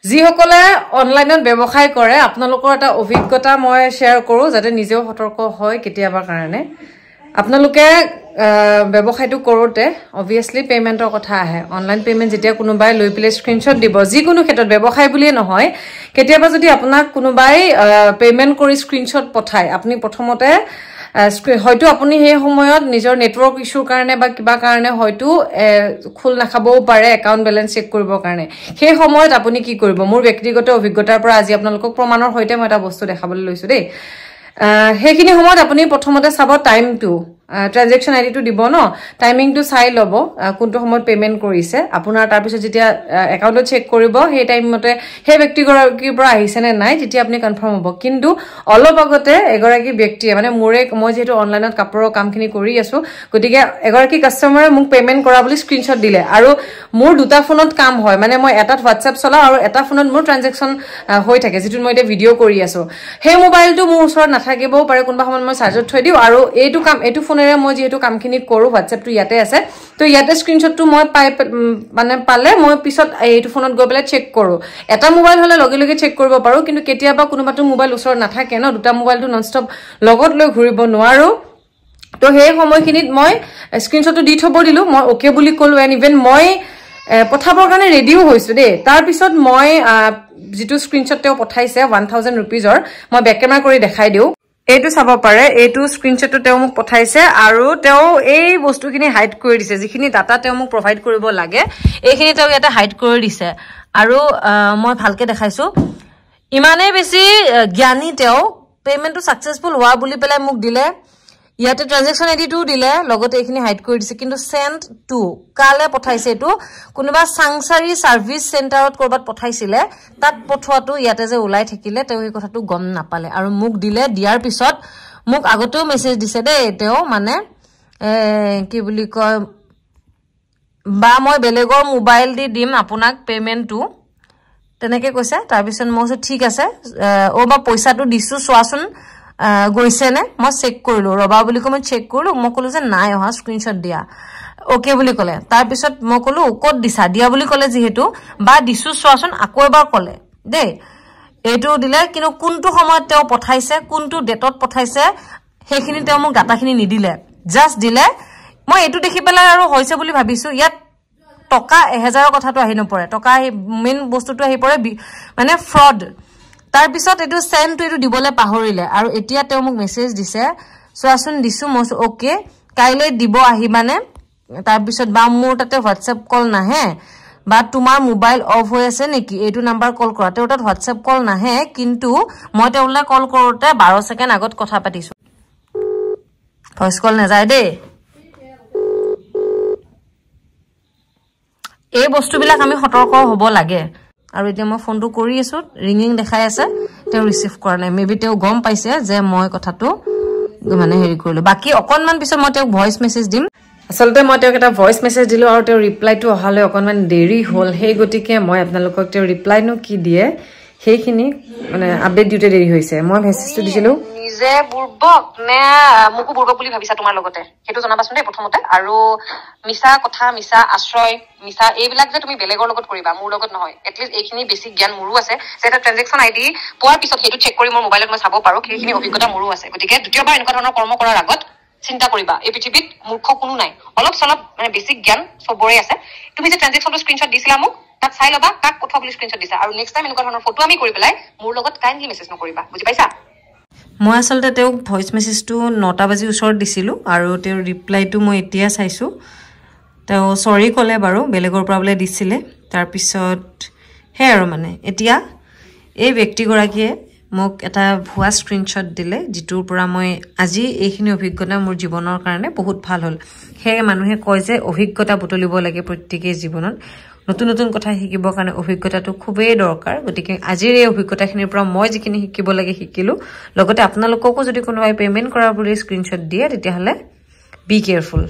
যিসকলে অনলাইনত ব্যৱসায় কৰে আপোনালোকৰ এটা অভিজ্ঞতা মই শেয়াৰ কৰো যাতে নিজেও সতৰ্ক হয় কেতিয়াবা কাৰণে আপোনালোকে ব্যৱসায়টো কৰোতে obviously পেমেন্টৰ কথা আহে অনলাইন পেমেন্ট যেতিয়া কোনোবাই লৈ পিলে স্ক্ৰিনশ্বট দিব যিকোনো ক্ষেত্ৰত ব্যৱসায় বুলিয়ে নহয় কেতিয়াবা যদি আপোনাক কোনোবাই পেমেন্ট কৰি স্ক্ৰিনশ্বট পঠায় আপুনি প্ৰথমতে হয়তো আপুনি সেই সময়ত নিজৰ নেটৱৰ্ক ইস্যুৰ কাৰণে বা কিবা কাৰণে হয়তো খুল নাখাবও পাৰে একাউন্ট বেলেন্স চেক কৰিবৰ কাৰণে সেই সময়ত আপুনি কি কৰিব মোৰ ব্যক্তিগত অভিজ্ঞতাৰ পৰা আজি আপোনালোকক প্ৰমাণৰ সৈতে মই এটা বস্তু দেখাবলৈ লৈছো দেই হেখিনি সময়ত আপুনি প্ৰথমতে চাব টাইমটো ট্ৰানজেকচন আইডিটো দিব ন টাইমিংটো চাই লব কোনটো সময়ত পেমেন্ট কৰিছে আপোনাৰ তাৰ পিছত যেতিয়া একাউন্টত চেক কৰিব সেই টাইমতে সেই ব্যক্তিগৰাকীৰ পৰা আহিছে নে নাই তেতিয়া আপুনি কনফাৰ্ম হ'ব কিন্তু অলপ আগতে এগৰাকী ব্যক্তিয়ে মানে মই যেটো অনলাইনত কাপোৰৰ কামখিনি কৰি আছো গতিকে এগৰাকী কাস্টমাৰে মোক পেমেন্ট কৰা বুলি স্ক্ৰিনশ্বট দিলে আৰু মোৰ দুটা ফোনত কাম হয় মানে মই এটাত WhatsApp চলাও আৰু এটা ফোনত মোৰ ট্ৰানজেকচন হৈ থাকে যেটো মই এটা ভিডিও কৰি আছো সেই মোবাইলটো মোৰ ওচৰত নাথাকিবও পাৰে কোনবা সময়ত মই চাৰ্জত থৈ দিও আৰু এইটো ফোনেৰে মই যেটো কামখিনি কৰো WhatsApp টো ইয়াতে আছে তো ইয়াতে স্ক্ৰিনশ্বটটো মই পালে মই পিছত এইটো ফোনত গৈ পেলাই চেক কৰো এটা মোবাইল হলে লগে লগে চেক কৰিব পাৰো কিন্তু কেতিয়াবা কোনোবাটো মোবাইল ওচৰত নাথাকে ন দুটা মোবাইলটো ননস্টপ লগত লৈ ঘুৰিব নোৱাৰো তো সেই সময়খিনিত মই স্ক্ৰিনশ্বটটো দি থব দিলো মই ওকে বুলি কলো এন্ড ইভেন মই পঠাবৰ কাৰণে ৰেডিও হৈছো দেই তাৰ পিছত মই যেটো স্ক্ৰিনশ্বট তেও পঠাইছে 1000 रुपीजৰ মই বেক কেমেৰা কৰি দেখাই দিও এইটো চাব পাৰে এইটো স্ক্ৰিনশ্বটটো তেও মোক পঠাইছে আৰু তেও এই বস্তুখিনি হাইড কৰি দিছে যিখিনি ডাটা তেও মোক প্ৰভাইড কৰিব লাগে এইখিনি তেও ইয়াতে হাইড কৰি দিছে আৰু মই ভালকে দেখাইছো ইমানে বেছি জ্ঞানী তেও পেমেন্টটো সাকসেসফুল হোৱা বুলি পেলাই মোক দিলে ইয়াতে ট্ৰানজেকচন আইডিটো দিলে লগতে এইখিনি হাইড কৰি দিছে কিন্তু সেন্ড টু কালে পঠাইছে এটো কোনোবা সাংসাৰী সাৰ্ভিস চেন্টাৰত কৰবাত পঠাইছিলে তাত পঠোৱাটো ইয়াতে যে উলাই থাকিলে তেও এই কথাটো গম নাপালে আৰু মোক দিলে দিয়াৰ পিছত মোক আগতেও মেছেজ দিছে দে তেও মানে কি বুলি কয় বা মই বেলেগৰ মোবাইল দি দিম আপোনাক পেমেন্টটো তেনেকে কৈছে তাৰ পিছত মই ঠিক আছে ও বা পইচাটো দিছো সোৱাচোন গৈছে নে মই চেক কৰিলো ৰবা বুলি কৈ মই চেক কৰিলো মই কলো যে নাই অহা স্ক্ৰিনশ্বট দিয়া ওকে বুলি কলে তাৰ পিছত মই কলো কোড দিছা দিয়া বুলি কলে যেহেতু বা দিছো সোৱাচোন আকৌ এবাৰ কলে দে এটো দিলে কিন্তু কোনটো সময়ত তেও পঠাইছে কোনটো ডেটত পঠাইছে হেখিনি তেও মোক ডাটাখিনি নিদিলে জাস্ট দিলে মই এটো দেখি পেলাই আৰু হৈছে বুলি ভাবিছো ইয়াত টকা 1000ৰ কথাটো আহি নপৰে টকা মেইন বস্তুটো আহি পৰে মানে ফ্ৰড তাৰ পিছত এটো সেন্ড টু এটো দিবলে পাহৰিলে আৰু এতিয়া তেও মোক মেছেজ দিছে সোৱাচোন দিছো মই ওকে কাইলৈ দিব আহি মানে তাৰ পিছত বা মোৰ তাতে WhatsApp কল নাহে বা তোমাৰ মোবাইল অফ হৈ আছে নেকি এইটো নাম্বাৰ কল কৰা তেও তাত WhatsApp কল নাহে কিন্তু মই তেউলে কল কৰোতে 12 সেকেন্ড আগত কথা পাতিছো ভয়েস কল না যায় দে এই বস্তুবিলাক আমি সতৰ্ক হ'ব লাগে আৰু এতিয়া মই ফোনটো কৰি আছো ৰিংিং দেখাই আছে তেও ৰিসিভ কৰা নাই মেবি তেও গম পাইছে যে মই কথাটো মানে হেৰি কৰিলো বাকি অকনমান পিছত মই তেও ভয়েস মেছেজ দিম আসলতে মই তেও এটা ভয়েস মেছেজ দিলো আৰু তেও ৰিপ্লাইটো অহালে অকনমান দেৰি হ'ল হেই গতিকে মই আপোনালোকক তেও ৰিপ্লাইনো কি দিয়ে হেখিনি মানে আপডেট দিতে দেৰি হৈছে মই মেছেজটো দিছিলো নিজে বুৰবক নে মুকু বুৰবক বুলি ভাবিছা তোমাৰ লগতে হেতু জনাবাছন দে প্ৰথমতে আৰু মিছা কথা মিছা আশ্ৰয় মিছা এইবিলাক যে তুমি বেলেগৰ লগত কৰিবা মোৰ লগত নহয় এটলিষ্ট এইখিনি বেসিক জ্ঞান মোৰো আছে যে এটা ট্ৰানজেকচন আইডি পোৱাৰ পিছত হেতু চেক কৰি মোৰ মোবাইলত মই চাব পাৰো সেইখিনি অভিজ্ঞতা মোৰো আছে গতিকে দ্বিতীয়বাৰ এনেকুৱা ধৰণৰ কৰ্ম কৰাৰ আগত চিন্তা কৰিবা এই পৃথিৱীত মূৰ্খ কোনো নাই অলপ সলপ মানে বেসিক জ্ঞান সবৰে আছে তুমি যে ট্ৰানজেকচনটো স্ক্ৰিনশ্বট দিছিলা মোক তাত চাই লবা কাক কথা বুলি স্ক্ৰিনশ্বট দিছা আৰু নেক্সট টাইম এনেকুৱা ধৰণৰ ফটো আমি কৰি পেলাই মোৰ লগত কাইন্ডলি মেছেজ নকৰিবা বুজি পাইছা মই আসলতে তেও ভয়েস মেছেজটো 9টা বাজি ওচৰত দিছিলো আৰু তেও ৰিপ্লাইটো মই এতিয়া চাইছো তেও সৰি কলে বাৰু বেলেগৰ পৰা বলে দিছিলে তাৰ পিছত হে আৰু মানে এতিয়া এই ব্যক্তিগৰাকীয়ে মোক এটা ভুৱা স্ক্ৰিনশ্বট দিলে যিটোৰ পৰা মই আজি এইখিনি অভিজ্ঞতা মোৰ জীৱনৰ কাৰণে বহুত ভাল হ'ল হে মানুহে কয় যে অভিজ্ঞতা বুটলিব লাগে প্ৰত্যেকৰে জীৱনত নতুন নতুন কথা শিকিবৰ কাৰণে অভিজ্ঞতাটো খুবেই দৰকাৰ গতিকে আজিৰ এই অভিজ্ঞতাখিনিৰ পৰা মই যিখিনি শিকিব লাগে শিকিলো লগতে আপোনালোককো যদি কোনোবাই পেমেন্ট কৰাৰ বুলি স্ক্ৰিনশ্বট দিয়ে তেতিয়া হলে বি কেয়াৰফুল